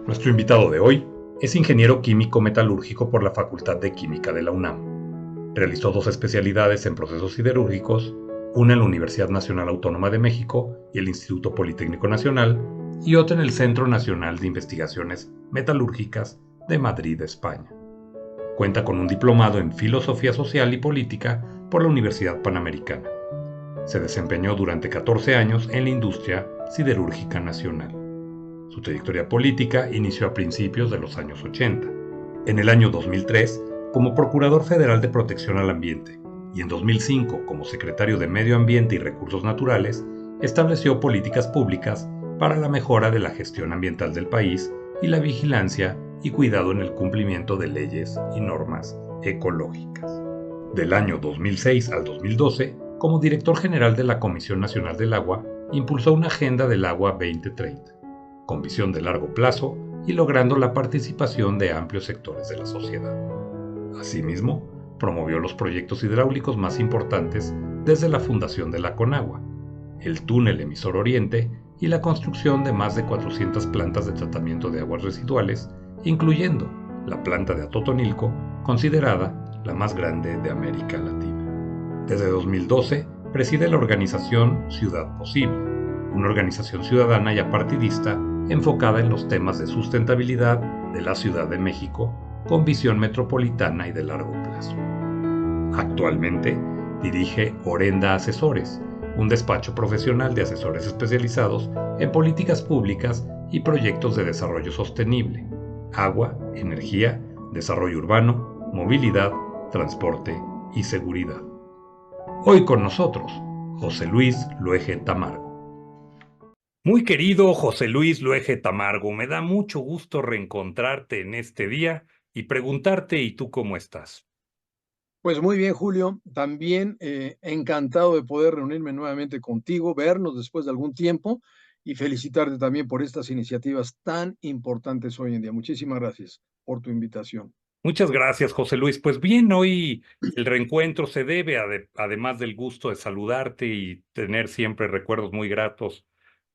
Nuestro invitado de hoy es ingeniero químico metalúrgico por la Facultad de Química de la UNAM. Realizó 2 especialidades en procesos siderúrgicos, una en la Universidad Nacional Autónoma de México y el Instituto Politécnico Nacional, y otra en el Centro Nacional de Investigaciones Metalúrgicas de Madrid, España. Cuenta con un diplomado en Filosofía Social y Política por la Universidad Panamericana. Se desempeñó durante 14 años en la industria siderúrgica nacional. Su trayectoria política inició a principios de los años 80. En el año 2003, como Procurador Federal de Protección al Ambiente, y en 2005, como Secretario de Medio Ambiente y Recursos Naturales, estableció políticas públicas para la mejora de la gestión ambiental del país y la vigilancia y cuidado en el cumplimiento de leyes y normas ecológicas. Del año 2006 al 2012, como Director General de la Comisión Nacional del Agua, impulsó una Agenda del Agua 2030 con visión de largo plazo y logrando la participación de amplios sectores de la sociedad. Asimismo, promovió los proyectos hidráulicos más importantes desde la fundación de la Conagua, el túnel emisor Oriente y la construcción de más de 400 plantas de tratamiento de aguas residuales, incluyendo la planta de Atotonilco, considerada la más grande de América Latina. Desde 2012, preside la organización Ciudad Posible, una organización ciudadana y apartidista enfocada en los temas de sustentabilidad de la Ciudad de México con visión metropolitana y de largo plazo. Actualmente dirige Orenda Asesores, un despacho profesional de asesores especializados en políticas públicas y proyectos de desarrollo sostenible, agua, energía, desarrollo urbano, movilidad, transporte y seguridad. Hoy con nosotros, José Luis Luege Tamargo. Muy querido José Luis Luege Tamargo, me da mucho gusto reencontrarte en este día y preguntarte, ¿y tú cómo estás? Pues muy bien, Julio. También encantado de poder reunirme nuevamente contigo, vernos después de algún tiempo y felicitarte también por estas iniciativas tan importantes hoy en día. Muchísimas gracias por tu invitación. Muchas gracias, José Luis. Pues bien, hoy el reencuentro se debe, además del gusto de saludarte y tener siempre recuerdos muy gratos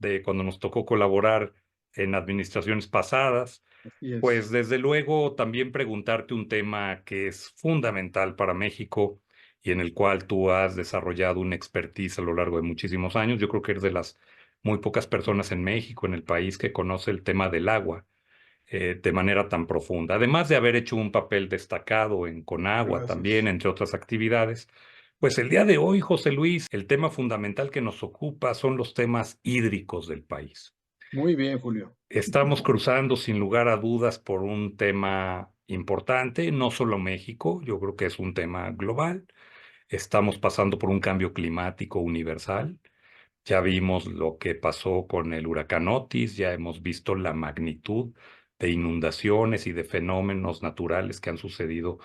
de cuando nos tocó colaborar en administraciones pasadas. Así es. Pues desde luego también preguntarte un tema que es fundamental para México y en el cual tú has desarrollado una expertise a lo largo de muchísimos años. Yo creo que eres de las muy pocas personas en México, en el país, que conoce el tema del agua de manera tan profunda. Además de haber hecho un papel destacado en Conagua también, Gracias. entre otras actividades. Pues el día de hoy, José Luis, el tema fundamental que nos ocupa son los temas hídricos del país. Muy bien, Julio. Estamos cruzando sin lugar a dudas por un tema importante, no solo México, yo creo que es un tema global. Estamos pasando por un cambio climático universal. Ya vimos lo que pasó con el huracán Otis, ya hemos visto la magnitud de inundaciones y de fenómenos naturales que han sucedido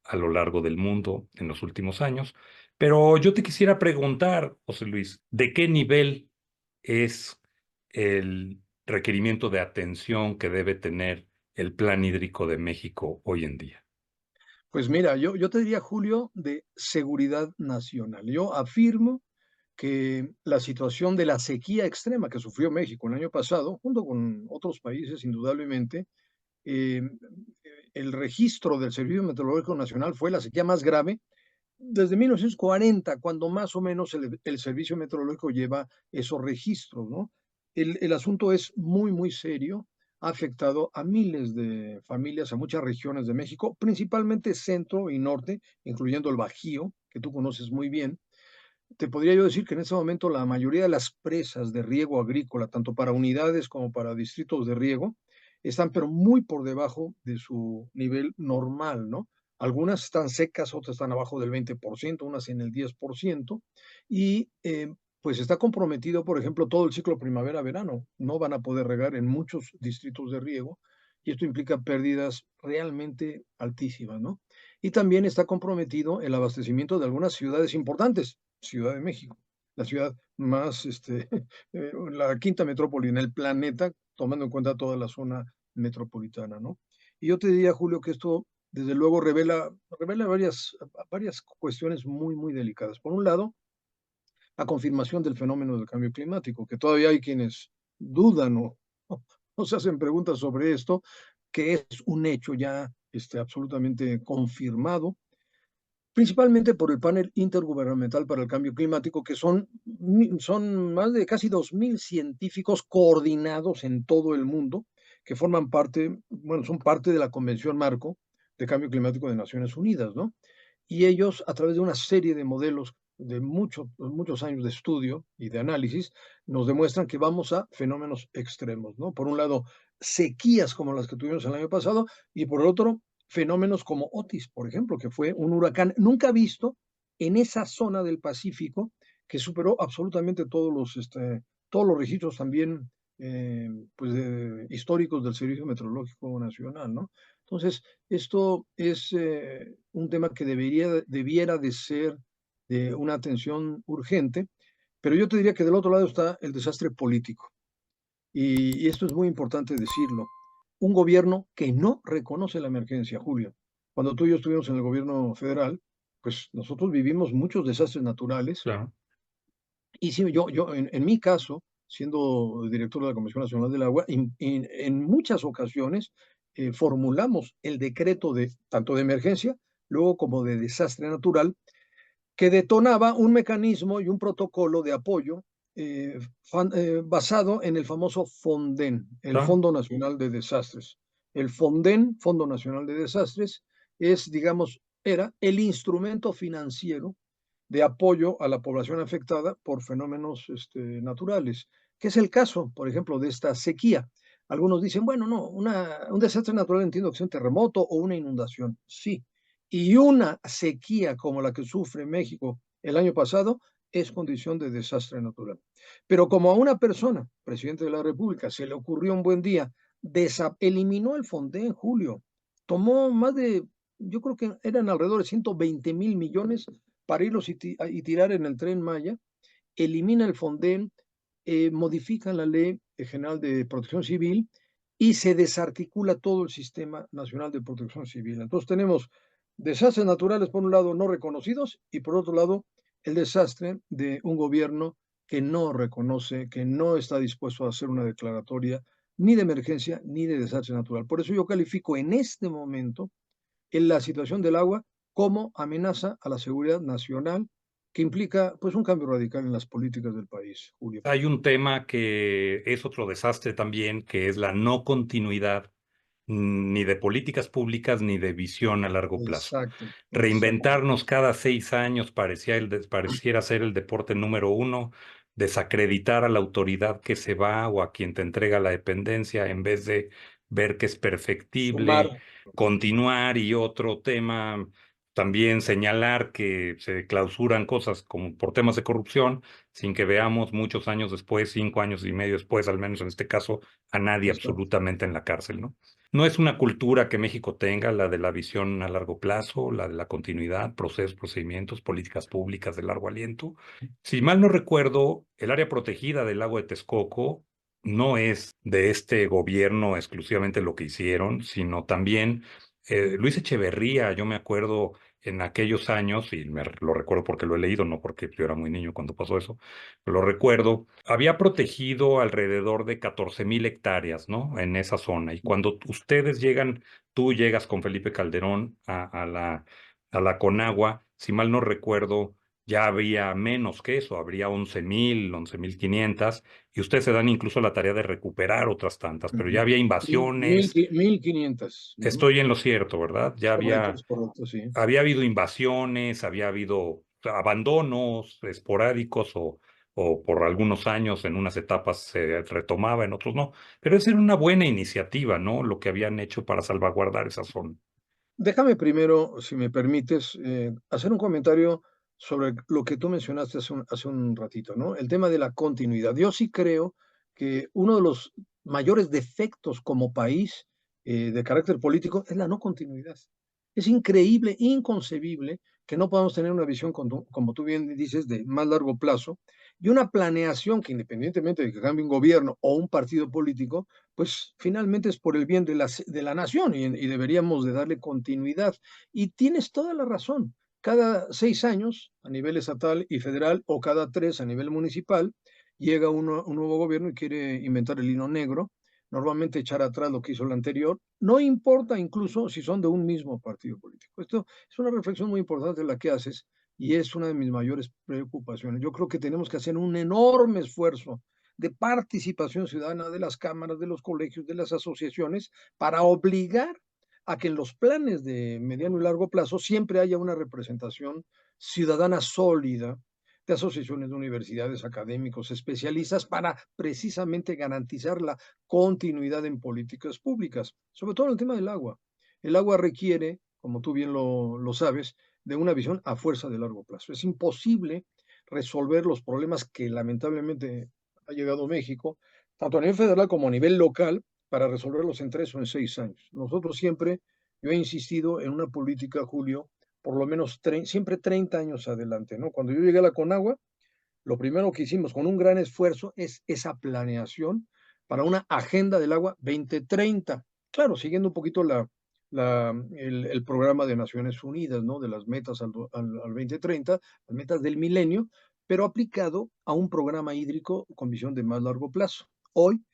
a lo largo del mundo en los últimos años. Pero yo te quisiera preguntar, José Luis, ¿de qué nivel es el requerimiento de atención que debe tener el Plan Hídrico de México hoy en día? Pues mira, yo te diría, Julio, de seguridad nacional. Yo afirmo que la situación de la sequía extrema que sufrió México el año pasado, junto con otros países, indudablemente, eh, el registro del Servicio Meteorológico Nacional fue la sequía más grave desde 1940, cuando más o menos el Servicio Meteorológico lleva esos registros, ¿no? El asunto es muy, muy serio, ha afectado a miles de familias, a muchas regiones de México, principalmente centro y norte, incluyendo el Bajío, que tú conoces muy bien. Te podría yo decir que en este momento la mayoría de las presas de riego agrícola, tanto para unidades como para distritos de riego, están pero muy por debajo de su nivel normal, ¿no? Algunas están secas, otras están abajo del 20%, unas en el 10%, y pues está comprometido, por ejemplo, todo el ciclo primavera-verano. No van a poder regar en muchos distritos de riego y esto implica pérdidas realmente altísimas, ¿no? Y también está comprometido el abastecimiento de algunas ciudades importantes. Ciudad de México, la ciudad más, la quinta metrópoli en el planeta, tomando en cuenta toda la zona metropolitana, ¿no? Y yo te diría, Julio, que esto desde luego revela varias cuestiones muy, muy delicadas. Por un lado, la confirmación del fenómeno del cambio climático, que todavía hay quienes dudan o no se hacen preguntas sobre esto, que es un hecho ya absolutamente confirmado, principalmente por el panel intergubernamental para el cambio climático, que son más de casi 2.000 científicos coordinados en todo el mundo, que forman parte, bueno, son parte de la Convención Marco de Cambio Climático de Naciones Unidas, ¿no? Y ellos, a través de una serie de modelos de muchos años de estudio y de análisis, nos demuestran que vamos a fenómenos extremos, ¿no? Por un lado, sequías como las que tuvimos el año pasado, y por otro, fenómenos como Otis, por ejemplo, que fue un huracán nunca visto en esa zona del Pacífico, que superó absolutamente todos los registros también pues, históricos del Servicio Meteorológico Nacional, ¿no? Entonces, esto es un tema que debiera de ser de una atención urgente, pero yo te diría que del otro lado está el desastre político. Y esto es muy importante decirlo. Un gobierno que no reconoce la emergencia, Julio. Cuando tú y yo estuvimos en el gobierno federal, pues nosotros vivimos muchos desastres naturales. Claro. Y sí, yo en mi caso, siendo director de la Comisión Nacional del Agua, en muchas ocasiones formulamos el decreto de tanto de emergencia, luego como de desastre natural, que detonaba un mecanismo y un protocolo de apoyo basado en el famoso FONDEN, el Claro. Fondo Nacional de Desastres. El FONDEN, Fondo Nacional de Desastres, es, digamos, era el instrumento financiero de apoyo a la población afectada por fenómenos naturales, que es el caso, por ejemplo, de esta sequía. Algunos dicen, bueno, no, un desastre natural entiendo que es un terremoto o una inundación. Sí, y una sequía como la que sufre México el año pasado es condición de desastre natural. Pero como a una persona, presidente de la República, se le ocurrió un buen día, eliminó el FONDE en julio, tomó más de, yo creo que eran alrededor de 120.000 millones para irlos y tirar en el Tren Maya, elimina el FONDEN, modifica la Ley General de Protección Civil y se desarticula todo el Sistema Nacional de Protección Civil. Entonces tenemos desastres naturales por un lado no reconocidos y por otro lado el desastre de un gobierno que no reconoce, que no está dispuesto a hacer una declaratoria ni de emergencia ni de desastre natural. Por eso yo califico en este momento en la situación del agua como amenaza a la seguridad nacional que implica pues un cambio radical en las políticas del país, Julio. Hay un tema que es otro desastre también, que es la no continuidad ni de políticas públicas ni de visión a largo plazo. Exacto, exacto. Reinventarnos cada 6 años pareciera ser el deporte número uno, desacreditar a la autoridad que se va o a quien te entrega la dependencia en vez de ver que es Sumar, perfectible, continuar. Y otro tema, también señalar que se clausuran cosas como por temas de corrupción, sin que veamos muchos años después, 5 años y medio después, al menos en este caso, a nadie exacto. absolutamente en la cárcel, ¿no? No es una cultura que México tenga, la de la visión a largo plazo, la de la continuidad, procesos, procedimientos, políticas públicas de largo aliento. Si mal no recuerdo, el área protegida del lago de Texcoco no es de este gobierno exclusivamente lo que hicieron, sino también Luis Echeverría, yo me acuerdo en aquellos años, y lo recuerdo porque lo he leído, no porque yo era muy niño cuando pasó eso, lo recuerdo, había protegido alrededor de 14,000 hectáreas, ¿no? En esa zona. Y cuando ustedes llegan, tú llegas con Felipe Calderón a la Conagua, si mal no recuerdo, ya había menos que eso, habría 11,000, 11,500, y ustedes se dan incluso la tarea de recuperar otras tantas, pero ya Ujú. había Mil, mil, invasiones. 1,500. Ujú. Estoy en lo cierto, ¿verdad? Ya había Es correcto, sí. había habido invasiones, había habido abandonos esporádicos o por algunos años en unas etapas se retomaba, en otros no. Pero esa era una buena iniciativa, ¿no? Lo que habían hecho para salvaguardar esa zona. Déjame primero, si me permites, hacer un comentario sobre lo que tú mencionaste hace un ratito, ¿no? El tema de la continuidad. Yo sí creo que uno de los mayores defectos como país de carácter político es la no continuidad. Es increíble, inconcebible que no podamos tener una visión, como tú bien dices, de más largo plazo y una planeación que independientemente de que cambie un gobierno o un partido político, pues finalmente es por el bien de la nación y deberíamos de darle continuidad. Y tienes toda la razón. Cada 6 años a nivel estatal y federal o cada 3 a nivel municipal llega un nuevo gobierno y quiere inventar el hilo negro normalmente echar atrás lo que hizo el anterior, no importa incluso si son de un mismo partido político. Esto es una reflexión muy importante la que haces y es una de mis mayores preocupaciones. Yo creo que tenemos que hacer un enorme esfuerzo de participación ciudadana de las cámaras, de los colegios, de las asociaciones, para obligar a que en los planes de mediano y largo plazo siempre haya una representación ciudadana sólida de asociaciones de universidades, académicos, especialistas, para precisamente garantizar la continuidad en políticas públicas, sobre todo en el tema del agua. El agua requiere, como tú bien lo sabes, de una visión a fuerza de largo plazo. Es imposible resolver los problemas que lamentablemente ha llegado México, tanto a nivel federal como a nivel local, para resolverlos en 3 o en 6 años. Nosotros siempre, yo he insistido en una política, Julio, por lo menos siempre 30 años adelante, ¿no? Cuando yo llegué a la Conagua, lo primero que hicimos con un gran esfuerzo es esa planeación para una agenda del agua 2030. Claro, siguiendo un poquito el programa de Naciones Unidas, ¿no? De las metas al 2030, las metas del milenio, pero aplicado a un programa hídrico con visión de más largo plazo. Hoy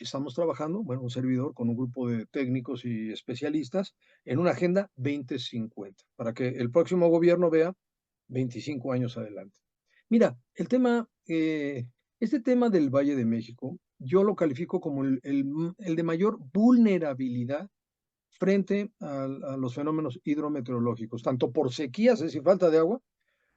estamos trabajando, bueno, un servidor con un grupo de técnicos y especialistas en una agenda 2050, para que el próximo gobierno vea 25 años adelante. Mira, este tema del Valle de México, yo lo califico como el de mayor vulnerabilidad frente a los fenómenos hidrometeorológicos, tanto por sequías, es decir, falta de agua,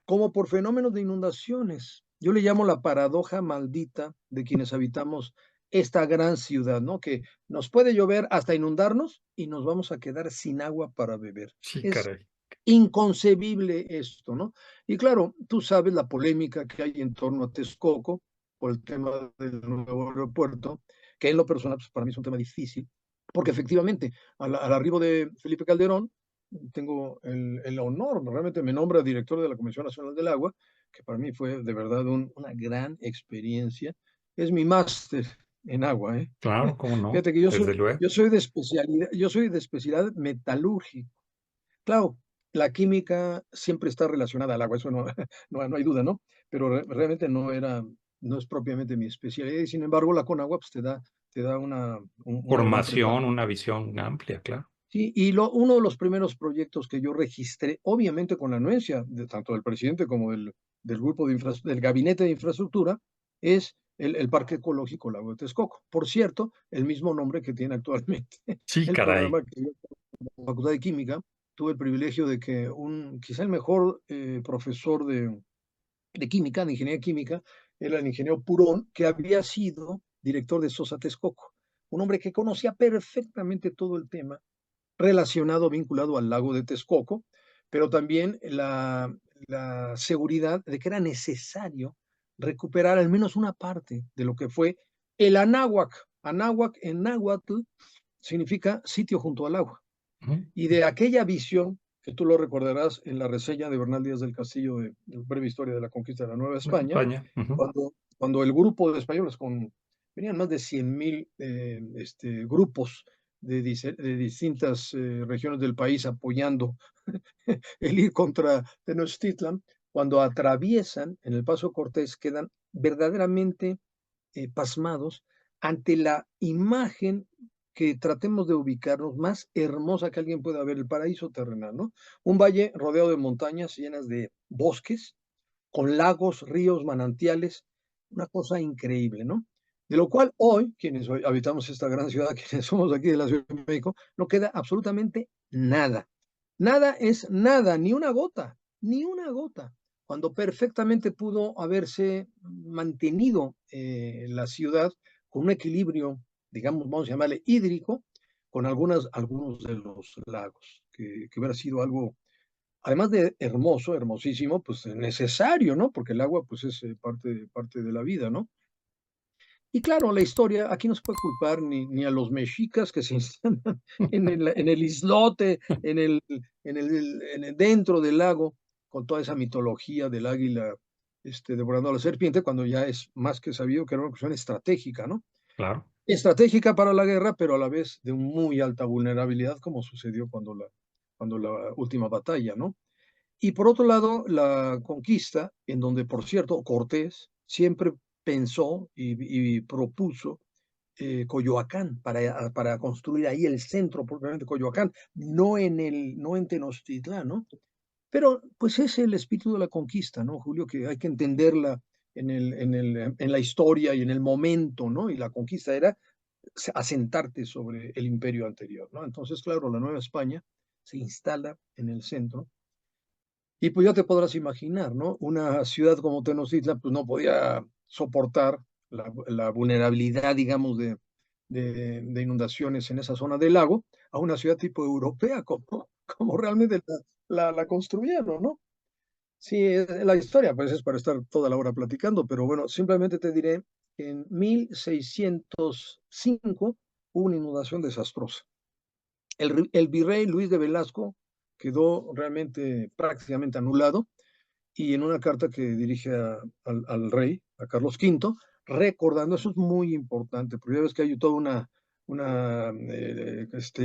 como por fenómenos de inundaciones. Yo le llamo la paradoja maldita de quienes habitamos esta gran ciudad, ¿no? Que nos puede llover hasta inundarnos y nos vamos a quedar sin agua para beber. Sí, Es caray. inconcebible esto, ¿no? Y claro, tú sabes la polémica que hay en torno a Texcoco por el tema del nuevo aeropuerto, que en lo personal, pues para mí es un tema difícil, porque efectivamente, al arribo de Felipe Calderón, tengo el honor, realmente me nombra director de la Comisión Nacional del Agua, que para mí fue de verdad una gran experiencia. Es mi máster en agua, ¿eh? Claro, cómo no, Fíjate que desde luego. yo soy de especialidad metalúrgica. Claro, la química siempre está relacionada al agua, eso no, no hay duda, ¿no? Pero realmente no es propiamente mi especialidad, y sin embargo, la Conagua pues, te da una gran Formación, preparación. una visión amplia, claro. Sí, y uno de los primeros proyectos que yo registré, obviamente con la anuencia de tanto del presidente como del grupo del gabinete de infraestructura, es el Parque Ecológico Lago de Texcoco. Por cierto, el mismo nombre que tiene actualmente Sí, el caray. programa que yo en la Facultad de Química. Tuve el privilegio de que quizá el mejor profesor de química, de ingeniería química, era el ingeniero Purón, que había sido director de Sosa Texcoco, un hombre que conocía perfectamente todo el tema relacionado, vinculado al lago de Texcoco, pero también la seguridad de que era necesario recuperar al menos una parte de lo que fue el Anáhuac. Anáhuac en náhuatl significa sitio junto al agua. Ujú. Y de aquella visión, que tú lo recordarás en la reseña de Bernal Díaz del Castillo de Breve Historia de la Conquista de la Nueva España, España. Ujú. cuando el grupo de españoles, venían más de 100,000 grupos de distintas regiones del país apoyando el ir contra Tenochtitlan, cuando atraviesan en el Paso Cortés, quedan verdaderamente pasmados ante la imagen que tratemos de ubicarnos más hermosa que alguien pueda ver, el paraíso terrenal, ¿no? Un valle rodeado de montañas llenas de bosques, con lagos, ríos, manantiales, una cosa increíble, ¿no? De lo cual hoy, quienes hoy habitamos esta gran ciudad, quienes somos aquí de la Ciudad de México, no queda absolutamente nada. Nada es nada, ni una gota, ni una gota. Cuando perfectamente pudo haberse mantenido la ciudad con un equilibrio, digamos, vamos a llamarle hídrico, con algunos de los lagos, que hubiera sido algo además de hermoso, hermosísimo, pues necesario, ¿no? Porque el agua, pues es parte de la vida, ¿no? Y claro, la historia, aquí no se puede culpar ni a los mexicas que se instalan en el islote, dentro del lago, con toda esa mitología del águila devorando a la serpiente, cuando ya es más que sabido que era una cuestión estratégica, ¿no? Claro. Estratégica para la guerra, pero a la vez de muy alta vulnerabilidad, como sucedió cuando la última batalla, ¿no? Y por otro lado, la conquista, en donde, por cierto, Cortés siempre pensó y propuso Coyoacán, para construir ahí el centro propiamente Coyoacán, no en Tenochtitlán, ¿no? Pero pues es el espíritu de la conquista, ¿no, Julio? Que hay que entenderla en la historia y en el momento, ¿no? Y la conquista era asentarte sobre el imperio anterior, ¿no? Entonces, claro, la Nueva España se instala en el centro y pues ya te podrás imaginar, ¿no? Una ciudad como Tenochtitlan pues no podía soportar la vulnerabilidad, digamos, de inundaciones en esa zona del lago a una ciudad tipo europea, como realmente la construyeron, ¿no? Sí, la historia pues es para estar toda la hora platicando, pero bueno, simplemente te diré que en 1605 hubo una inundación desastrosa. El virrey Luis de Velasco quedó realmente prácticamente anulado y en una carta que dirige al rey, a Carlos V, recordando, eso es muy importante, porque ya ves que hay toda una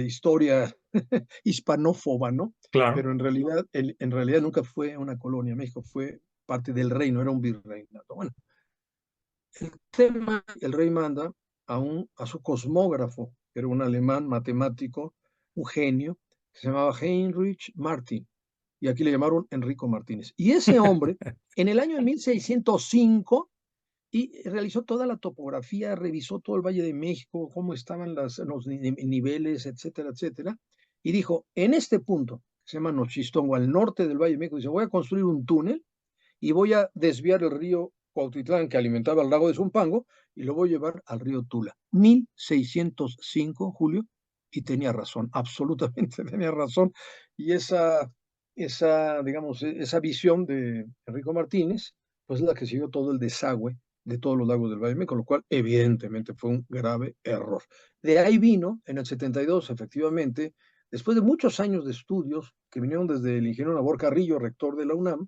historia hispanófoba, ¿no? Claro. Pero en realidad nunca fue una colonia, México fue parte del reino, era un virreinato. Bueno, el tema, el rey manda a su cosmógrafo, que era un alemán matemático, un genio, que se llamaba Heinrich Martin, y aquí le llamaron Enrico Martínez. Y ese hombre, en el año de 1605, y realizó toda la topografía, revisó todo el Valle de México, cómo estaban los niveles, etcétera, etcétera, y dijo, en este punto, que se llama Nochistongo, al norte del Valle de México, dice, voy a construir un túnel y voy a desviar el río Cuautitlán que alimentaba el lago de Zumpango y lo voy a llevar al río Tula. 1605, Julio, y tenía razón, absolutamente tenía razón. Y digamos, esa visión de Enrico Martínez, pues es la que siguió todo el desagüe de todos los lagos del Valle de México, lo cual evidentemente fue un grave error. De ahí vino, en el 72, efectivamente, después de muchos años de estudios que vinieron desde el ingeniero Nabor Carrillo, rector de la UNAM,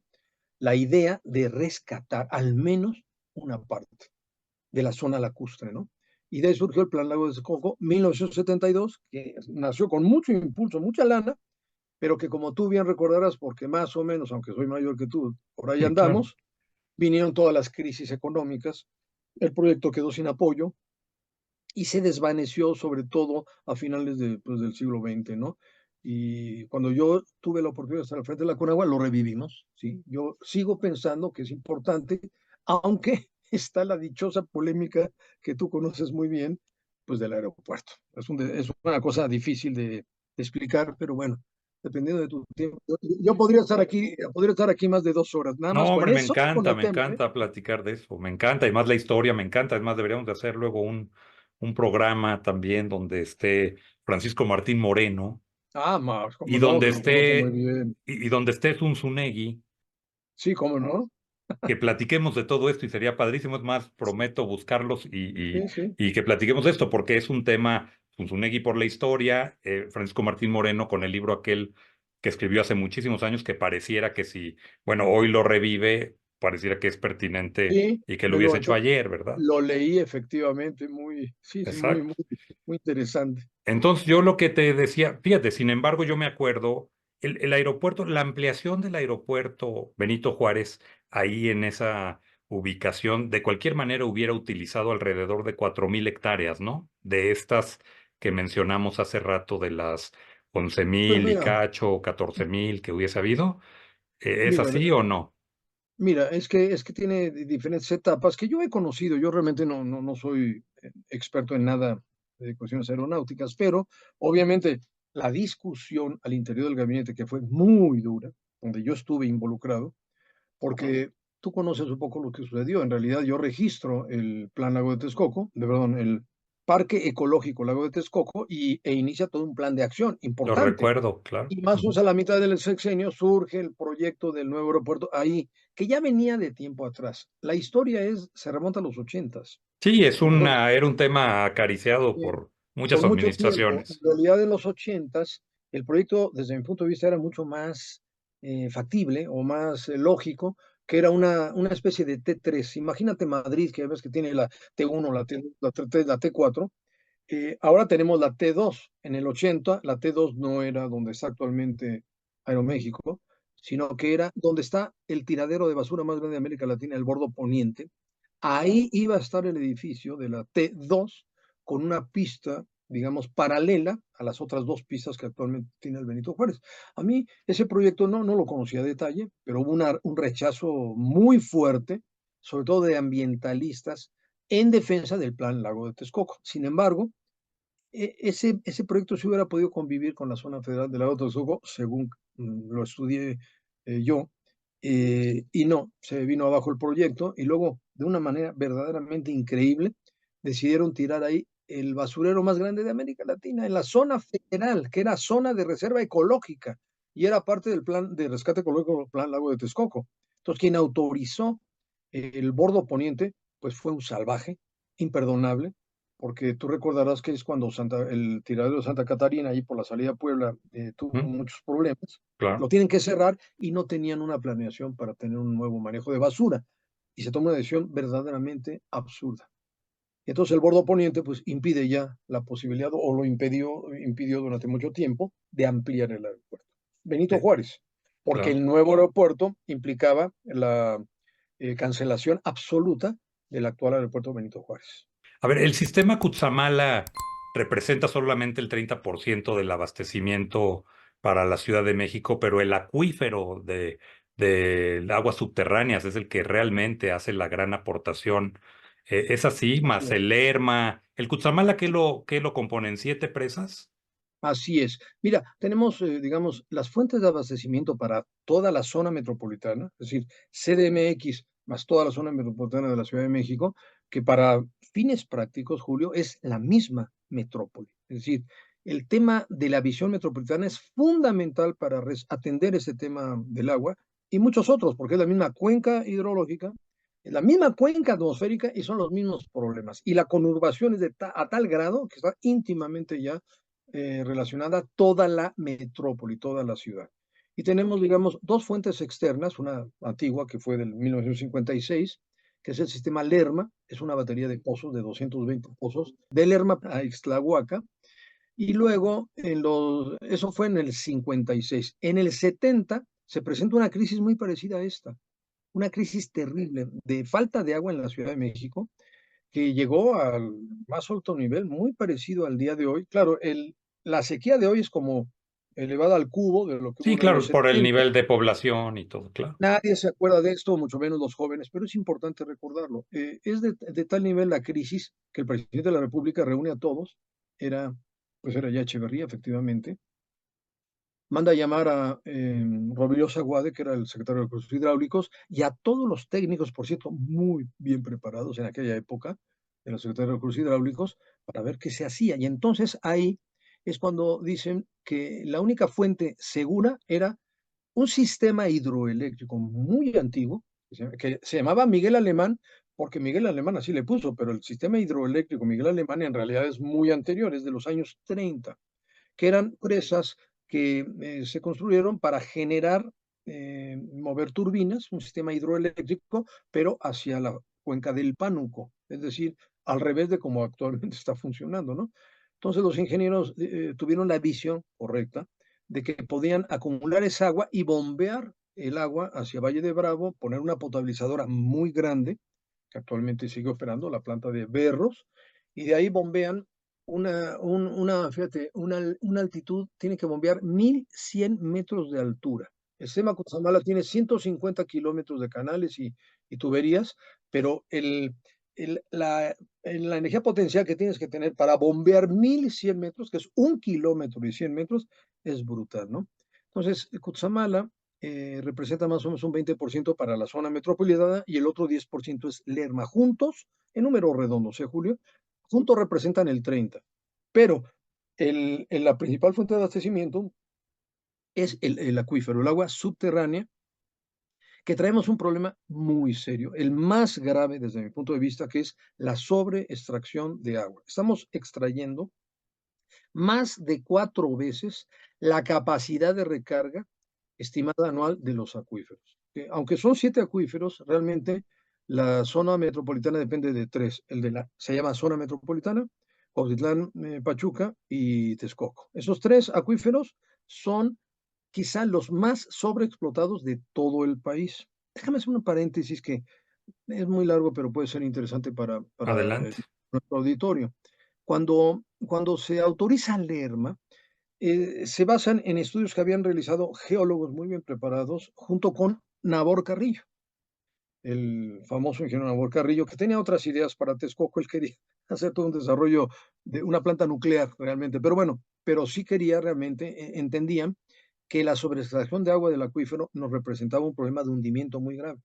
la idea de rescatar al menos una parte de la zona lacustre, ¿no? Y de ahí surgió el Plan Lago de Texcoco, 1972, que nació con mucho impulso, mucha lana, pero que como tú bien recordarás, porque más o menos, aunque soy mayor que tú, por ahí Sí, claro. andamos, vinieron todas las crisis económicas, el proyecto quedó sin apoyo y se desvaneció sobre todo a finales pues, del siglo XX, ¿no? Y cuando yo tuve la oportunidad de estar al frente de la Conagua, lo revivimos, ¿sí? Yo sigo pensando que es importante, aunque está la dichosa polémica que tú conoces muy bien, pues del aeropuerto. Es una cosa difícil de explicar, pero bueno, dependiendo de tu tiempo. Yo podría estar aquí más de 2 horas, nada más No, con hombre, eso, con el me tema, ¿eh? encanta platicar de eso, me encanta, y más la historia, me encanta, es más, deberíamos de hacer luego un programa también donde esté Francisco Martín Moreno Ah, más, y como no, donde que lo conoce muy esté, bien. y donde esté Zunzunegui, Sí, cómo no. que platiquemos de todo esto y sería padrísimo, es más, prometo buscarlos Sí, sí. y que platiquemos de esto, porque es un tema, Zunzunegui por la historia, Francisco Martín Moreno con el libro aquel que escribió hace muchísimos años, que pareciera que si, bueno, hoy lo revive, pareciera que es pertinente Sí, y que lo hubiese hecho ayer, ¿verdad? lo leí efectivamente, sí, sí, Exacto. muy interesante. Entonces, yo lo que te decía, fíjate, sin embargo, yo me acuerdo, el aeropuerto, la ampliación del aeropuerto Benito Juárez, ahí en esa ubicación, de cualquier manera hubiera utilizado alrededor de 4.000 hectáreas, ¿no? De estas que mencionamos hace rato, de las once Pues mil y cacho, o 14.000 que hubiese habido. ¿Es mira, así o no? mira, es que tiene diferentes etapas que yo he conocido. Yo realmente no soy experto en nada de cuestiones aeronáuticas, pero obviamente la discusión al interior del gabinete, que fue muy dura, donde yo estuve involucrado, porque tú conoces un poco lo que sucedió. En realidad yo registro el Plan Lago de Texcoco, perdón, el Parque Ecológico Lago de Texcoco e inicia todo un plan de acción Lo importante. recuerdo, claro. Y más o Ujú. menos a la mitad del sexenio surge el proyecto del nuevo aeropuerto ahí, que ya venía de tiempo atrás. La historia se remonta a los 80. Sí, Entonces, era un tema acariciado eh, por muchas por mucho tiempo, en administraciones. realidad en los 80, el proyecto, desde mi punto de vista, era mucho más factible o más lógico, que era una especie de T3. Imagínate Madrid, que ves que tiene la T1, la T4. Ahora tenemos la T2. En el 80, la T2 no era donde está actualmente Aeroméxico, sino que era donde está el tiradero de basura más grande de América Latina, el Bordo Poniente. Ahí iba a estar el edificio de la T2 con una pista, digamos, paralela a las otras dos pistas que actualmente tiene el Benito Juárez. A mí ese proyecto no lo conocía a detalle, pero hubo un rechazo muy fuerte, sobre todo de ambientalistas, en defensa del Plan Lago de Texcoco. Sin embargo, ese proyecto sí hubiera podido convivir con la zona federal del lago de Texcoco, según lo estudié yo, y no, se vino abajo el proyecto y luego, de una manera verdaderamente increíble, decidieron tirar ahí el basurero más grande de América Latina, en la zona federal, que era zona de reserva ecológica y era parte del plan de rescate ecológico, Plan Lago de Texcoco. Entonces, quien autorizó el bordo poniente, pues fue un salvaje, imperdonable, porque tú recordarás que es cuando el tiradero de Santa Catarina, ahí por la salida a Puebla, tuvo Ujú, muchos problemas. Lo claro. tienen que cerrar y no tenían una planeación para tener un nuevo manejo de basura. Y se toma una decisión verdaderamente absurda. Y entonces el bordo poniente pues impide ya la posibilidad, o lo impidió durante mucho tiempo, de ampliar el aeropuerto. Benito Sí, Juárez, porque claro. el nuevo aeropuerto implicaba la cancelación absoluta del actual aeropuerto Benito Juárez. A ver, el sistema Cutzamala representa solamente el 30% del abastecimiento para la Ciudad de México, pero el acuífero de aguas subterráneas es el que realmente hace la gran aportación. ¿Es así? Así Más es. el Lerma. ¿El Cutzamala qué lo componen? ¿Siete presas? Así es. Mira, tenemos, digamos, las fuentes de abastecimiento para toda la zona metropolitana, es decir, CDMX más toda la zona metropolitana de la Ciudad de México, que para fines prácticos, Julio, es la misma metrópoli. Es decir, el tema de la visión metropolitana es fundamental para atender ese tema del agua y muchos otros, porque es la misma cuenca hidrológica, es la misma cuenca atmosférica y son los mismos problemas. Y la conurbación es a tal grado que está íntimamente ya relacionada a toda la metrópoli, toda la ciudad. Y tenemos, digamos, dos fuentes externas, una antigua que fue del 1956, que es el sistema Lerma, es una batería de pozos de 220 pozos, de Lerma a Ixtlahuaca, y luego eso fue en el 56. En el 70 se presenta una crisis muy parecida a esta, una crisis terrible de falta de agua en la Ciudad de México, que llegó al más alto nivel, muy parecido al día de hoy. Claro, la sequía de hoy es como elevada al cubo de lo que hubo Sí, en el año claro, por el 70. nivel de población y todo, claro. Nadie se acuerda de esto, mucho menos los jóvenes, pero es importante recordarlo. Es de tal nivel la crisis que el presidente de la República reúne a todos, era, pues era ya Echeverría, efectivamente, manda a llamar a Robilio Zaguade, que era el secretario de Recursos Hidráulicos, y a todos los técnicos, por cierto, muy bien preparados en aquella época, de la Secretaría de Recursos Hidráulicos, para ver qué se hacía. Y entonces ahí es cuando dicen que la única fuente segura era un sistema hidroeléctrico muy antiguo, que se llamaba Miguel Alemán, porque Miguel Alemán así le puso, pero el sistema hidroeléctrico Miguel Alemán en realidad es muy anterior, es de los años 30, que eran presas que se construyeron para generar, mover turbinas, un sistema hidroeléctrico, pero hacia la cuenca del Pánuco, es decir, al revés de cómo actualmente está funcionando, ¿no? Entonces los ingenieros tuvieron la visión correcta de que podían acumular esa agua y bombear el agua hacia Valle de Bravo, poner una potabilizadora muy grande, que actualmente sigue operando, la planta de Berros, y de ahí bombean fíjate, una altitud, tiene que bombear 1,100 metros de altura. El sistema Cutzamala tiene 150 kilómetros de canales y tuberías, pero el- la, la energía potencial que tienes que tener para bombear 1,100 metros, que es 1 kilómetro y 100 metros, es brutal, ¿no? Entonces, Cutzamala representa más o menos un 20% para la zona metropolitana y el otro 10% es Lerma. Juntos, en números redondos, Julio? Juntos representan el 30%, pero la principal fuente de abastecimiento es el acuífero, el agua subterránea, que traemos un problema muy serio, el más grave desde mi punto de vista, que es la sobreextracción de agua. Estamos extrayendo más de 4 veces la capacidad de recarga estimada anual de los acuíferos. Aunque son 7 acuíferos, realmente la zona metropolitana depende de tres. Se llama zona metropolitana, Cuautitlán, Pachuca y Texcoco. Esos tres acuíferos son quizá los más sobreexplotados de todo el país. Déjame hacer un paréntesis que es muy largo, pero puede ser interesante para Adelante. nuestro auditorio. Cuando se autoriza Lerma, se basan en estudios que habían realizado geólogos muy bien preparados junto con Nabor Carrillo, el famoso ingeniero Nabor Carrillo, que tenía otras ideas para Texcoco. Él quería hacer todo un desarrollo de una planta nuclear realmente, pero bueno, pero sí quería realmente, entendían que la sobreextracción de agua del acuífero nos representaba un problema de hundimiento muy grave,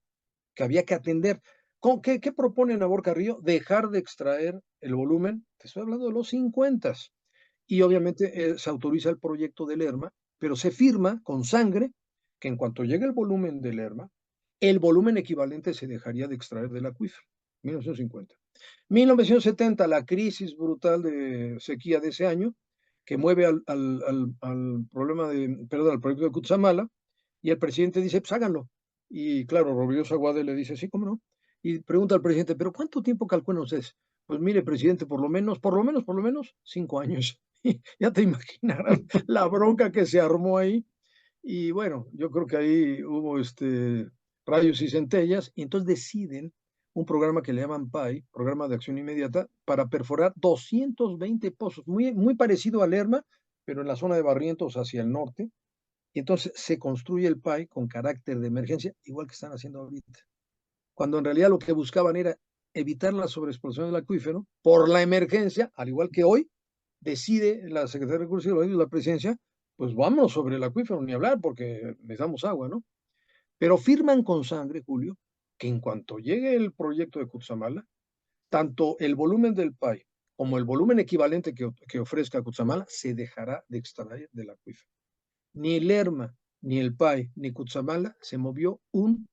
que había que atender. ¿Qué propone Nabor Carrillo? Dejar de extraer el volumen, te estoy hablando de los 50, y obviamente se autoriza el proyecto del Lerma, pero se firma con sangre que en cuanto llegue el volumen del Lerma, el volumen equivalente se dejaría de extraer del acuífero. 1950. 1970, la crisis brutal de sequía de ese año, que mueve al problema de, perdón, al proyecto de Cutzamala, y el presidente dice, pues háganlo. Y claro, Rodríguez Aguade le dice, sí, cómo no. Y pregunta al presidente, ¿pero cuánto tiempo calculan ustedes? Pues mire, presidente, por lo menos 5 años. Ya te imaginarás la bronca que se armó ahí. Y bueno, yo creo que ahí hubo rayos y centellas, y entonces deciden un programa que le llaman PAI, Programa de Acción Inmediata, para perforar 220 pozos, muy, muy parecido al Lerma, pero en la zona de Barrientos hacia el norte. Y entonces se construye el PAI con carácter de emergencia, igual que están haciendo ahorita, cuando en realidad lo que buscaban era evitar la sobreexplotación del acuífero por la emergencia, al igual que hoy decide la Secretaría de Recursos Hidrológicos, la presidencia, pues vamos sobre el acuífero, ni hablar, porque necesitamos agua, ¿no? Pero firman con sangre, Julio, que en cuanto llegue el proyecto de Cutzamala, tanto el volumen del PAI como el volumen equivalente que ofrezca Cutzamala se dejará de extraer del acuífero. Ni el Lerma, ni el PAI, ni Cutzamala se movió un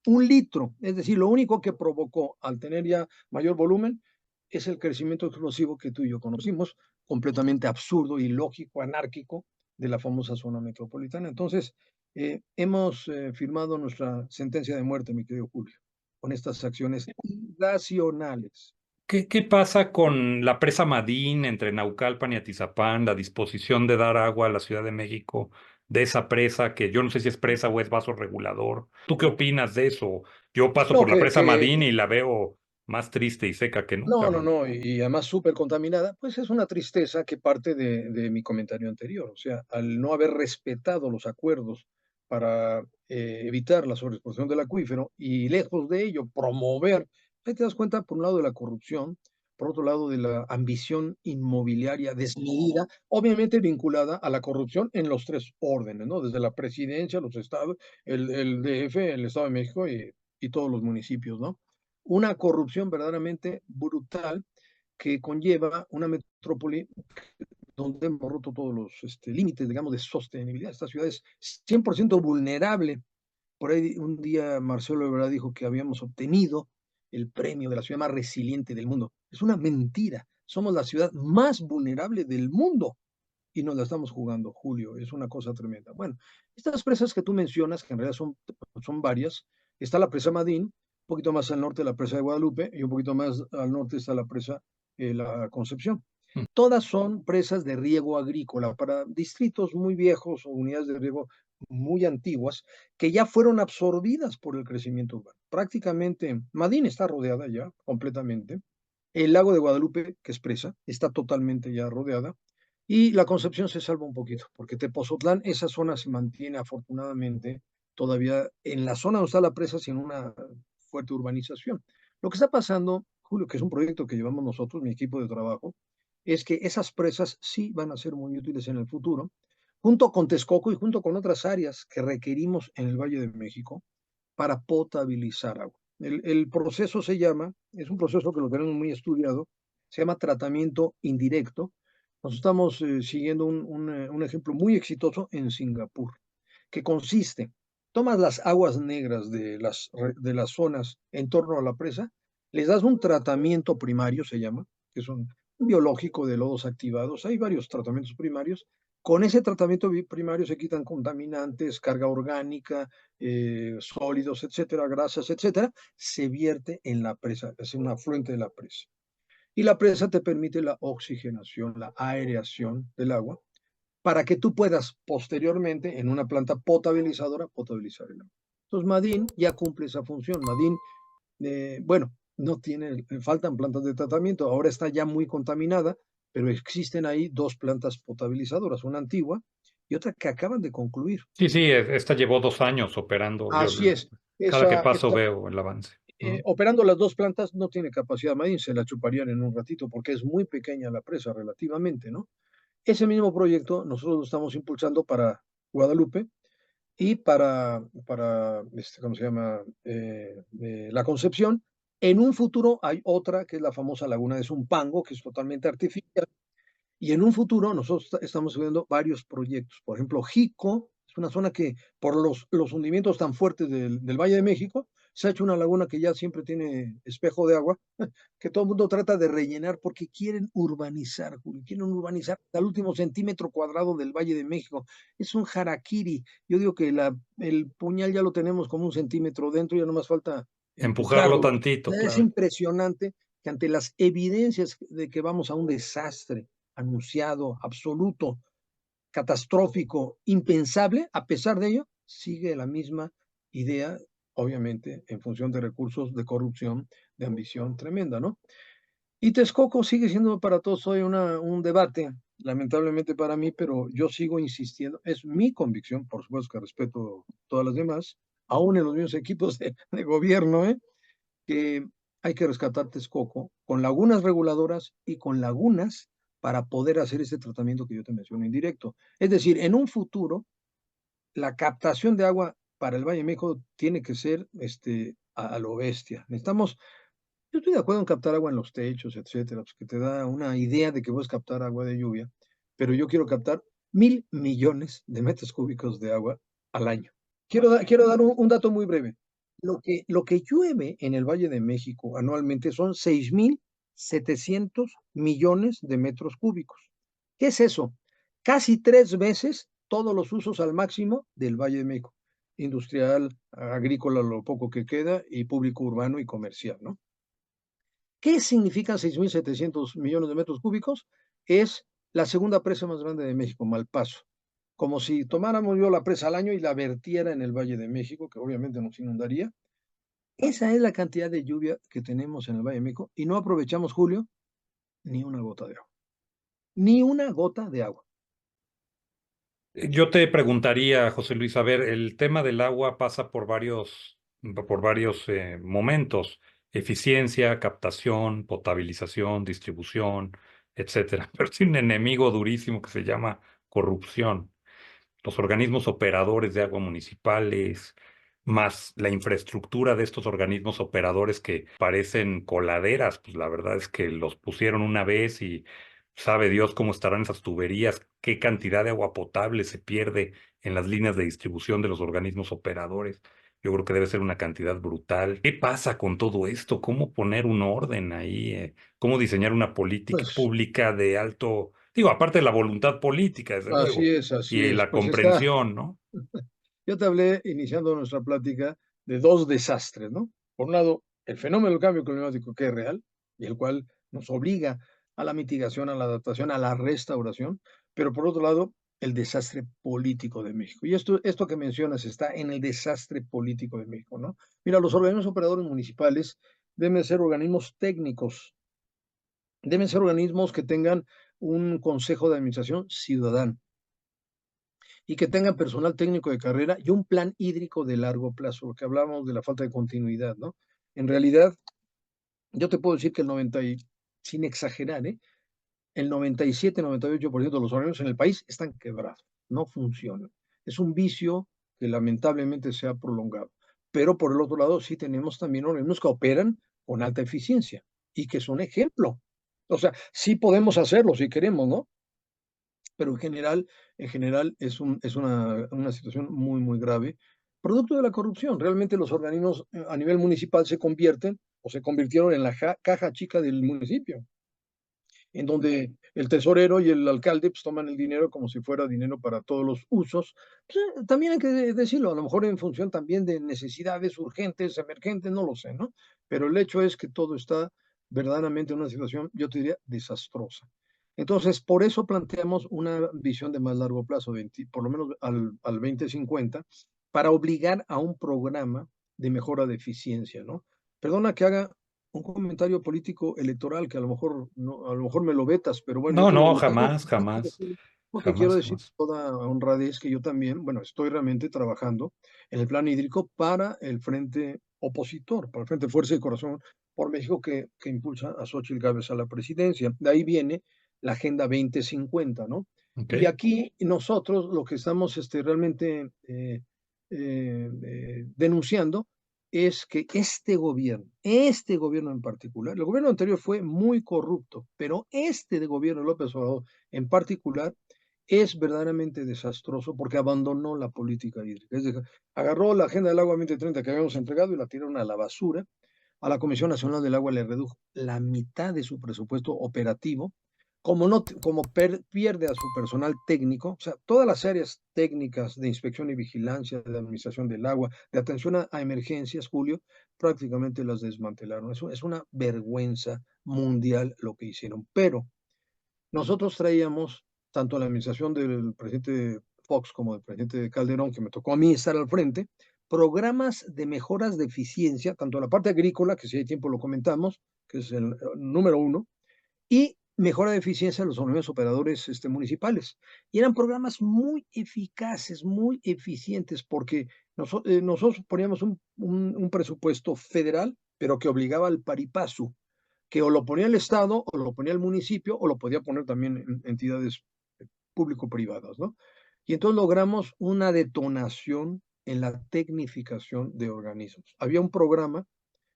litro. Es decir, lo único que provocó al tener ya mayor volumen es el crecimiento explosivo que tú y yo conocimos, completamente absurdo, ilógico, anárquico, de la famosa zona metropolitana. Entonces, hemos firmado nuestra sentencia de muerte, mi querido Julio, con estas acciones irracionales. ¿Qué pasa con la presa Madín entre Naucalpan y Atizapán, la disposición de dar agua a la Ciudad de México de esa presa, que yo no sé si es presa o es vaso regulador? ¿Tú qué opinas de eso? Yo paso No, por la presa Madín y la veo más triste y seca que nunca, no, no, mano. no, y además súper contaminada, pues es una tristeza que parte de mi comentario anterior. O sea, al no haber respetado los acuerdos para evitar la sobreexplotación del acuífero y lejos de ello promover, ahí te das cuenta por un lado de la corrupción, por otro lado de la ambición inmobiliaria desmedida, obviamente vinculada a la corrupción en los tres órdenes, ¿no? Desde la presidencia, los estados, el DF, el Estado de México y todos los municipios, ¿no? Una corrupción verdaderamente brutal que conlleva una metrópoli donde hemos roto todos los límites, digamos, de sostenibilidad. Esta ciudad es 100% vulnerable. Por ahí un día Marcelo Ebrard dijo que habíamos obtenido el premio de la ciudad más resiliente del mundo. Es una mentira. Somos la ciudad más vulnerable del mundo y nos la estamos jugando, Julio. Es una cosa tremenda. Bueno, estas presas que tú mencionas, que en realidad son varias, está la presa Madín, un poquito más al norte la presa de Guadalupe y un poquito más al norte está la presa La Concepción. Mm. Todas son presas de riego agrícola para distritos muy viejos o unidades de riego muy antiguas que ya fueron absorbidas por el crecimiento urbano. Prácticamente Madín está rodeada ya completamente. El lago de Guadalupe, que es presa, está totalmente ya rodeada. Y la Concepción se salva un poquito, porque Tepozotlán, esa zona se mantiene afortunadamente todavía en la zona donde está la presa sin una fuerte urbanización. Lo que está pasando, Julio, que es un proyecto que llevamos nosotros, mi equipo de trabajo, es que esas presas sí van a ser muy útiles en el futuro, junto con Texcoco y junto con otras áreas que requerimos en el Valle de México para potabilizar agua. El proceso es un proceso que lo tenemos muy estudiado, se llama tratamiento indirecto. Nos estamos siguiendo un ejemplo muy exitoso en Singapur, que consiste, tomas las aguas negras de las zonas en torno a la presa, les das un tratamiento primario, se llama, que es un biológico de lodos activados, hay varios tratamientos primarios. Con ese tratamiento primario se quitan contaminantes, carga orgánica, sólidos, etcétera, grasas, etcétera, se vierte en la presa, es un afluente de la presa. Y la presa te permite la oxigenación, la aireación del agua, para que tú puedas posteriormente en una planta potabilizadora potabilizar el agua. Entonces Madín ya cumple esa función. Madín, bueno, no tiene, faltan plantas de tratamiento. Ahora está ya muy contaminada, pero existen ahí 2 plantas potabilizadoras, una antigua y otra que acaban de concluir. Sí, sí, esta llevó 2 años operando. Así es. Cada que Esa, paso veo el avance. ¿No? operando las 2 plantas no tiene capacidad Maín, se la chuparían en un ratito porque es muy pequeña la presa relativamente, ¿no? Ese mismo proyecto nosotros lo estamos impulsando para Guadalupe y ¿cómo se llama? La Concepción. En un futuro hay otra que es la famosa Laguna de Zumpango, que es totalmente artificial. Y en un futuro nosotros estamos viendo varios proyectos. Por ejemplo, Jico es una zona que por los hundimientos tan fuertes del Valle de México, se ha hecho una laguna que ya siempre tiene espejo de agua, que todo el mundo trata de rellenar porque quieren urbanizar, Julio, quieren urbanizar al último centímetro cuadrado del Valle de México. Es un harakiri. Yo digo que el puñal ya lo tenemos como un centímetro dentro, ya no más falta Empujarlo empujarlo. tantito, Es claro. impresionante que ante las evidencias de que vamos a un desastre anunciado, absoluto, catastrófico, impensable, a pesar de ello, sigue la misma idea, obviamente, en función de recursos de corrupción, de ambición tremenda, ¿no? Y Texcoco sigue siendo para todos hoy un debate, lamentablemente para mí, pero yo sigo insistiendo, es mi convicción, por supuesto que respeto todas las demás, aún en los mismos equipos de gobierno, que hay que rescatar Texcoco con lagunas reguladoras y con lagunas para poder hacer ese tratamiento que yo te menciono indirecto. Es decir, en un futuro, la captación de agua para el Valle de México tiene que ser a lo bestia. Necesitamos, yo estoy de acuerdo en captar agua en los techos, etcétera, pues que te da una idea de que puedes captar agua de lluvia, pero yo quiero captar 1.000 millones de metros cúbicos de agua al año. Quiero dar un dato muy breve. Lo que llueve en el Valle de México anualmente son 6.700 millones de metros cúbicos. ¿Qué es eso? Casi 3 veces todos los usos al máximo del Valle de México. Industrial, agrícola, lo poco que queda, y público urbano y comercial, ¿no? ¿Qué significan 6.700 millones de metros cúbicos? Es la segunda presa más grande de México, Malpaso. Como si tomáramos yo la presa al año y la vertiera en el Valle de México, que obviamente nos inundaría. Esa es la cantidad de lluvia que tenemos en el Valle de México y no aprovechamos, Julio, ni una gota de agua. Ni una gota de agua. Yo te preguntaría, José Luis, a ver, el tema del agua pasa por varios momentos: eficiencia, captación, potabilización, distribución, etcétera. Pero tiene un enemigo durísimo que se llama corrupción. Los organismos operadores de agua municipales, más la infraestructura de estos organismos operadores que parecen coladeras, pues la verdad es que los pusieron una vez y sabe Dios cómo estarán esas tuberías, qué cantidad de agua potable se pierde en las líneas de distribución de los organismos operadores. Yo creo que debe ser una cantidad brutal. ¿Qué pasa con todo esto? ¿Cómo poner un orden ahí? ¿Cómo diseñar una política Pues pública de alto, digo, aparte de la voluntad política, desde así luego, es, así y es. la Pues está, comprensión, ¿no? yo te hablé iniciando nuestra plática de 2 desastres, ¿no? Por un lado, el fenómeno del cambio climático que es real y el cual nos obliga a la mitigación, a la adaptación, a la restauración, pero por otro lado, el desastre político de México. Y esto que mencionas está en el desastre político de México, ¿no? Mira, los organismos operadores municipales deben ser organismos técnicos, deben ser organismos que tengan un consejo de administración ciudadano y que tengan personal técnico de carrera y un plan hídrico de largo plazo, lo que hablábamos de la falta de continuidad, ¿no? En realidad, yo te puedo decir que sin exagerar, el 97-98% de los organismos en el país están quebrados, no funcionan. Es un vicio que lamentablemente se ha prolongado. Pero por el otro lado, sí tenemos también organismos que operan con alta eficiencia y que son ejemplo. O sea, sí podemos hacerlo si queremos, ¿no? Pero en general es una situación muy, muy grave, producto de la corrupción. Realmente los organismos a nivel municipal se convierten o se convirtieron en la caja chica del municipio, en donde el tesorero y el alcalde pues, toman el dinero como si fuera dinero para todos los usos. Pues, también hay que decirlo, a lo mejor en función también de necesidades urgentes, emergentes, no lo sé, ¿no? Pero el hecho es que todo está verdaderamente en una situación, yo te diría, desastrosa. Entonces, por eso planteamos una visión de más largo plazo, por lo menos al 2050, para obligar a un programa de mejora de eficiencia, ¿no? Perdona que haga un comentario político electoral que a lo mejor no, a lo mejor me lo vetas, pero bueno, yo No, te lo no, hago. jamás, jamás, Porque quiero jamás, decir jamás. con toda honradez que yo también, bueno, estoy realmente trabajando en el plan hídrico para el frente opositor, para el Frente Fuerza y Corazón por México que impulsa a Xóchitl Gálvez a la presidencia. De ahí viene la Agenda 2050, ¿no? Ok. Y aquí nosotros lo que estamos realmente denunciando es que este gobierno en particular, el gobierno anterior fue muy corrupto, pero este de gobierno López Obrador en particular es verdaderamente desastroso porque abandonó la política hídrica. Es decir, agarró la Agenda del Agua 2030 que habíamos entregado y la tiraron a la basura. A la Comisión Nacional del Agua le redujo la mitad de su presupuesto operativo. Como, no, pierde a su personal técnico, o sea, todas las áreas técnicas de inspección y vigilancia, de administración del agua, de atención a emergencias, Julio, prácticamente las desmantelaron. Eso es una vergüenza mundial lo que hicieron. Pero nosotros traíamos, tanto la administración del presidente Fox como del presidente Calderón, que me tocó a mí estar al frente, programas de mejoras de eficiencia, tanto en la parte agrícola, que si hay tiempo lo comentamos, que es el número uno, y mejora de eficiencia de los organismos operadores municipales. Y eran programas muy eficaces, muy eficientes, porque nosotros poníamos un presupuesto federal, pero que obligaba al paripasu, que o lo ponía el Estado, o lo ponía el municipio, o lo podía poner también en entidades público-privadas, ¿no? Y entonces logramos una detonación en la tecnificación de organismos. Había un programa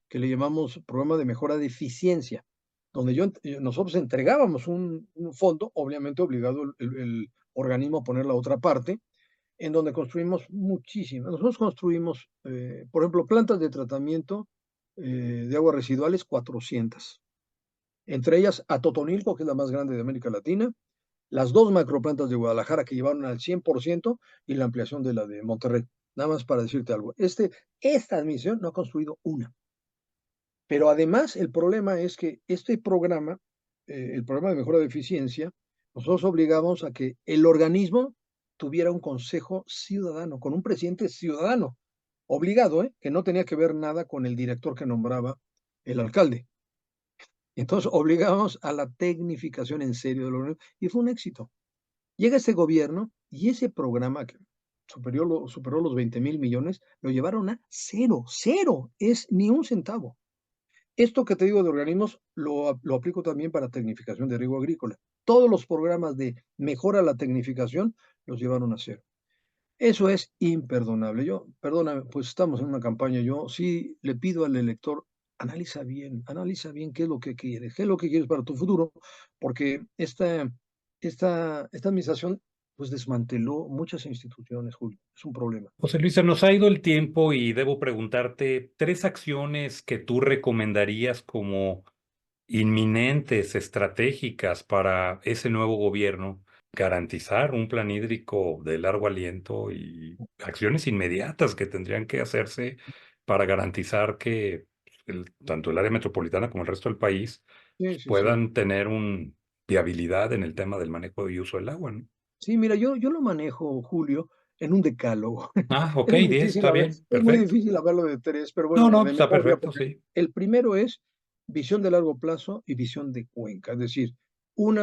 que le llamamos programa de mejora de eficiencia, donde nosotros entregábamos un fondo, obviamente obligado el organismo a poner la otra parte, en donde construimos muchísimas. Nosotros construimos, por ejemplo, plantas de tratamiento de aguas residuales, 400 entre ellas a Totonilco, que es la más grande de América Latina, las dos macroplantas de Guadalajara que llevaron al 100% y la ampliación de la de Monterrey. Nada más para decirte algo. Esta admisión no ha construido una. Pero además el problema es que este programa, el programa de mejora de eficiencia, nosotros obligamos a que el organismo tuviera un consejo ciudadano, con un presidente ciudadano, obligado, que no tenía que ver nada con el director que nombraba el alcalde. Entonces obligamos a la tecnificación en serio de la Unión y fue un éxito. Llega este gobierno y ese programa que superó los 20,000 millones, lo llevaron a cero, cero, es ni un centavo. Esto que te digo de organismos lo aplico también para tecnificación de riego agrícola. Todos los programas de mejora la tecnificación los llevaron a cero. Eso es imperdonable. Perdóname, pues estamos en una campaña. Yo sí le pido al elector, analiza bien qué es lo que quieres, qué es lo que quieres para tu futuro, porque esta administración pues desmanteló muchas instituciones, Julio. Es un problema. José Luis, se nos ha ido el tiempo y debo preguntarte tres acciones que tú recomendarías como inminentes, estratégicas para ese nuevo gobierno, garantizar un plan hídrico de largo aliento y acciones inmediatas que tendrían que hacerse para garantizar que tanto el área metropolitana como el resto del país Sí, sí, sí. puedan tener una viabilidad en el tema del manejo y uso del agua, ¿no? Sí, mira, yo lo manejo, Julio, en un decálogo. Ah, ok, 10, está bien, Es muy perfecto. difícil hablarlo de tres, pero No, bueno, no, de está memoria, perfecto, porque sí. el primero es visión de largo plazo y visión de cuenca, es decir, un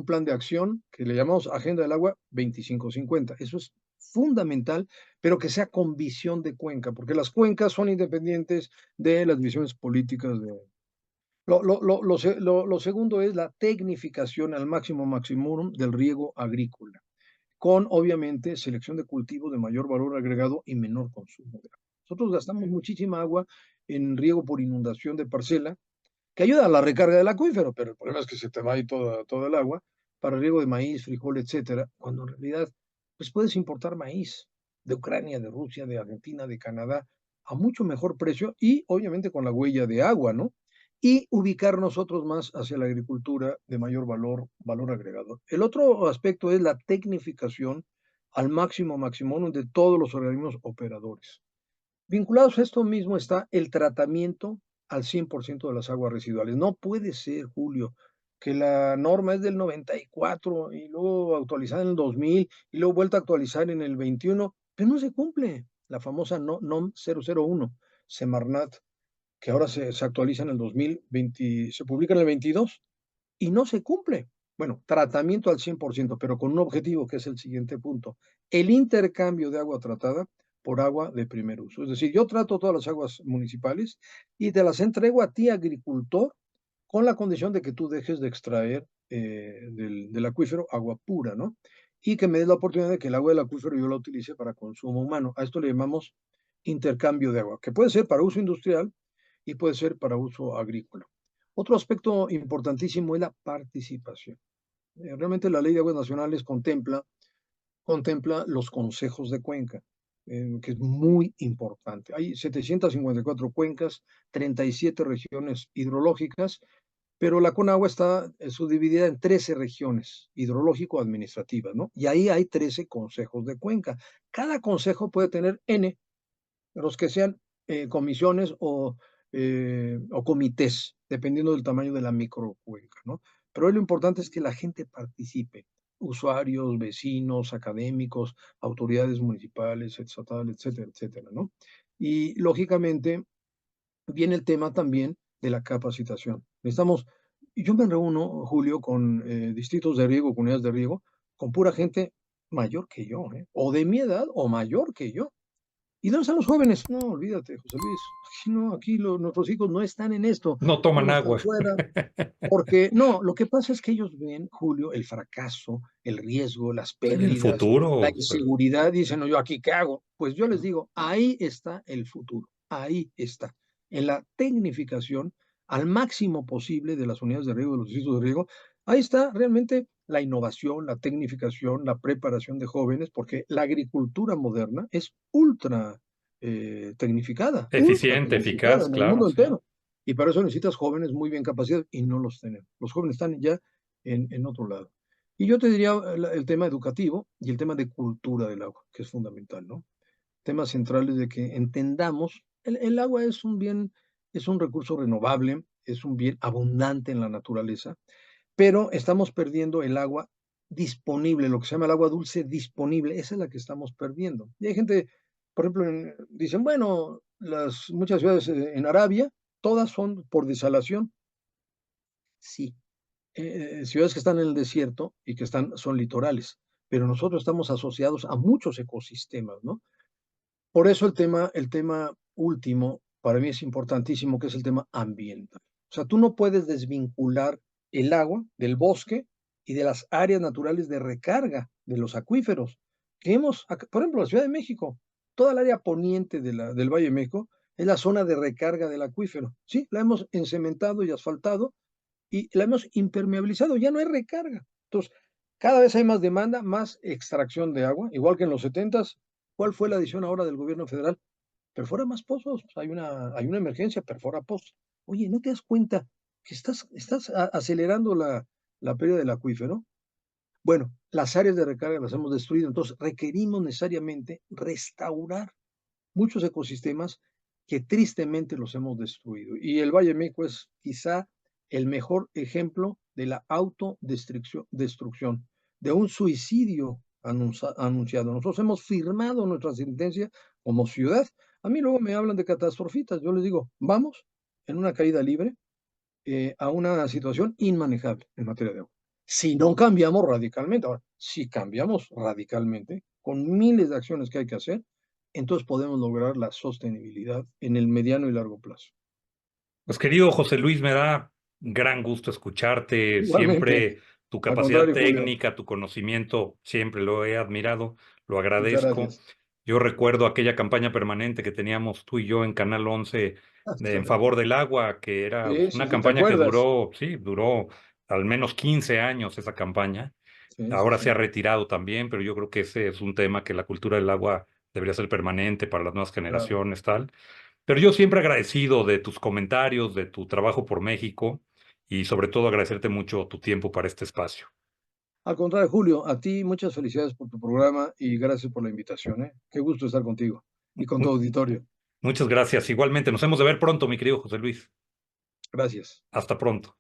plan de acción que le llamamos Agenda del Agua 2550. Eso es fundamental, pero que sea con visión de cuenca, porque las cuencas son independientes de las visiones políticas de, lo segundo es la tecnificación al máximo maximum del riego agrícola, con obviamente selección de cultivos de mayor valor agregado y menor consumo de agua. Nosotros gastamos muchísima agua en riego por inundación de parcela, que ayuda a la recarga del acuífero, pero el problema es que se te va ahí toda el agua para riego de maíz, frijol, etcétera, cuando en realidad pues puedes importar maíz de Ucrania, de Rusia, de Argentina, de Canadá, a mucho mejor precio y obviamente con la huella de agua, ¿no? Y ubicar nosotros más hacia la agricultura de mayor valor agregado. El otro aspecto es la tecnificación al máximo maximum de todos los organismos operadores. Vinculados a esto mismo está el tratamiento al 100% de las aguas residuales. No puede ser, Julio, que la norma es del 94 y luego actualizada en el 2000 y luego vuelta a actualizar en el 21, pero no se cumple. La famosa NOM 001, Semarnat que ahora se actualiza en el 2020, se publica en el 22 y no se cumple. Bueno, tratamiento al 100%, pero con un objetivo que es el siguiente punto, el intercambio de agua tratada por agua de primer uso. Es decir, yo trato todas las aguas municipales y te las entrego a ti, agricultor, con la condición de que tú dejes de extraer del acuífero agua pura, ¿no? Y que me des la oportunidad de que el agua del acuífero yo la utilice para consumo humano. A esto le llamamos intercambio de agua, que puede ser para uso industrial y puede ser para uso agrícola. Otro aspecto importantísimo es la participación. Realmente la Ley de Aguas Nacionales contempla los consejos de cuenca, que es muy importante. Hay 754 cuencas, 37 regiones hidrológicas, pero la Conagua está subdividida en 13 regiones hidrológico-administrativas, ¿no? Y ahí hay 13 consejos de cuenca. Cada consejo puede tener N, los que sean comisiones o comités, dependiendo del tamaño de la microcuenca, ¿no? Pero hoy lo importante es que la gente participe, usuarios, vecinos, académicos, autoridades municipales, estatales, etcétera, etcétera, ¿no? Y lógicamente viene el tema también de la capacitación. Yo me reúno, Julio, con distritos de riego, comunidades de riego, con pura gente mayor que yo, ¿eh? O de mi edad o mayor que yo. ¿Y dónde están los jóvenes? No, olvídate, José Luis. Aquí no, nuestros hijos no están en esto. No toman Todos están agua. fuera. Porque no, lo que pasa es que ellos ven, Julio, el fracaso, el riesgo, las Sí, el pérdidas, la futuro. inseguridad. Dicen, no, yo aquí qué hago. Pues yo les digo, ahí está el futuro. Ahí está. En la tecnificación al máximo posible de las unidades de riego, de los distritos de riego. Ahí está realmente la innovación, la tecnificación, la preparación de jóvenes, porque la agricultura moderna es ultra Eficiente, tecnificada eficaz, en el claro, mundo sí. entero. Y para eso necesitas jóvenes muy bien capacitados y no los tenemos. Los jóvenes están ya en otro lado. Y yo te diría el tema educativo y el tema de cultura del agua, que es fundamental, ¿no? Temas centrales de que entendamos, el agua es un bien, es un recurso renovable, es un bien abundante en la naturaleza, pero estamos perdiendo el agua disponible, lo que se llama el agua dulce disponible, esa es la que estamos perdiendo. Y hay gente, por ejemplo, dicen, bueno, muchas ciudades en Arabia, todas son por desalación. Sí, ciudades que están en el desierto y que son litorales, pero nosotros estamos asociados a muchos ecosistemas, ¿no? Por eso el tema último para mí es importantísimo, que es el tema ambiental. O sea, tú no puedes desvincular el agua del bosque y de las áreas naturales de recarga de los acuíferos. Por ejemplo, la Ciudad de México, toda el área poniente del Valle de México es la zona de recarga del acuífero. Sí, la hemos encementado y asfaltado y la hemos impermeabilizado, ya no hay recarga. Entonces, cada vez hay más demanda, más extracción de agua, igual que en los 70s. ¿Cuál fue la decisión ahora del gobierno federal? Perfora más pozos, hay una emergencia, perfora pozos. Oye, ¿no te das cuenta que estás acelerando la pérdida del acuífero? Bueno, las áreas de recarga las hemos destruido, entonces requerimos necesariamente restaurar muchos ecosistemas que tristemente los hemos destruido. Y el Valle de México es quizá el mejor ejemplo de la autodestrucción, de un suicidio anunciado. Nosotros hemos firmado nuestra sentencia como ciudad. A mí luego me hablan de catastrofistas. Yo les digo, vamos en una caída libre a una situación inmanejable en materia de agua. Si no cambiamos radicalmente, ahora, si cambiamos radicalmente, con miles de acciones que hay que hacer, entonces podemos lograr la sostenibilidad en el mediano y largo plazo. Pues querido José Luis, me da gran gusto escucharte. Igualmente, Siempre tu al capacidad contrario, Julio, técnica, tu conocimiento, siempre lo he admirado, lo muchas agradezco. gracias. Yo recuerdo aquella campaña permanente que teníamos tú y yo en Canal 11 en favor del agua, que era Sí, sí, una sí, ¿te campaña que acuerdas? duró, sí, duró al menos 15 años esa campaña. Sí, sí, Ahora se sí, ha retirado también, pero yo creo que ese es un tema que la cultura del agua debería ser permanente para las nuevas claro. generaciones, tal. Pero yo siempre agradecido de tus comentarios, de tu trabajo por México y sobre todo agradecerte mucho tu tiempo para este espacio. Al contrario, Julio, a ti muchas felicidades por tu programa y gracias por la invitación, ¿eh? Qué gusto estar contigo y con tu Mu- auditorio. Muchas gracias. Igualmente, nos hemos de ver pronto, mi querido José Luis. Gracias. Hasta pronto.